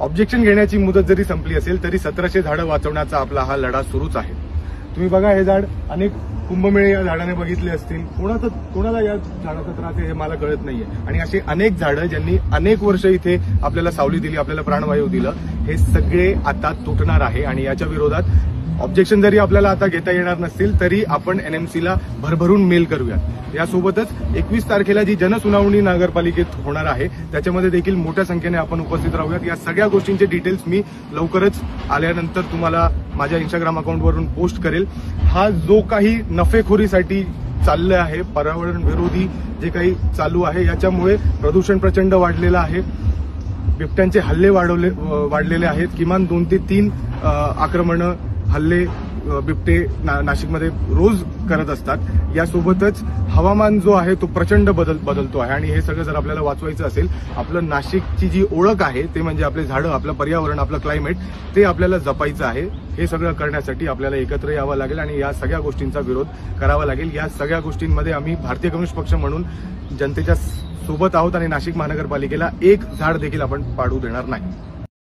Objection घेण्याची मुदत जरी संपली असेल तरी 1700 झाडं वाचवण्याचा आपला हा लढा सुरूच आहे। तुम्ही बघा, हे झाड अनेक कुंभमेळे या झाडाने बघितले असतील, कोणाला या झाडाचा त्रास आहे हे मला कळत नाहीये। आणि असे अनेक झाडं ज्यांनी अनेक वर्ष इथे आपल्याला सावली दिली, आपल्याला प्राणवायू दिलं, हे सगळे आता तुटणार आहे। आणि याच्या विरोधात ऑब्जेक्शन जरी आपल्याला आता घेता येणार नसतील तरी आपण एनएमसीला भरभरून मेल करूयात। यासोबतच 21 तारखेला जी जनसुनावणी नगरपालिकेत होणार आहे त्याच्यामध्ये देखील मोठ्या संख्येने आपण उपस्थित राहूयात। या सगळ्या गोष्टींचे डिटेल्स मी लवकरच आल्यानंतर तुम्हाला माझ्या इंस्टाग्राम अकाउंटवरून पोस्ट करेल। हा जो काही नफेखोरीसाठी चाललं आहे, पर्यावरण विरोधी जे काही चालू आहे, याच्यामुळे प्रदूषण प्रचंड वाढलेलं आहे, बिबट्यांचे हल्ले वाढलेले आहेत। किमान 2 ते 3 आक्रमणं, हल्ले बिबटे नाशिकमध्ये रोज करत असतात। यासोबतच हवामान जो आहे तो प्रचंड बदलतो आहे। आणि हे सगळं जर आपल्याला वाचवायचं असेल, आपलं नाशिकची जी ओळख आहे ते म्हणजे आपले झाडं, आपलं पर्यावरण, आपलं क्लायमेट, ते आपल्याला जपायचं आहे। हे सगळं करण्यासाठी आपल्याला एकत्र यावं लागेल आणि या सगळ्या गोष्टींचा विरोध करावा लागेल। या सगळ्या गोष्टींमध्ये आम्ही भारतीय कम्युनिस्ट पक्ष म्हणून जनतेच्या सोबत आहोत आणि नाशिक महानगरपालिकेला एक झाड देखील आपण पाडू देणार नाही।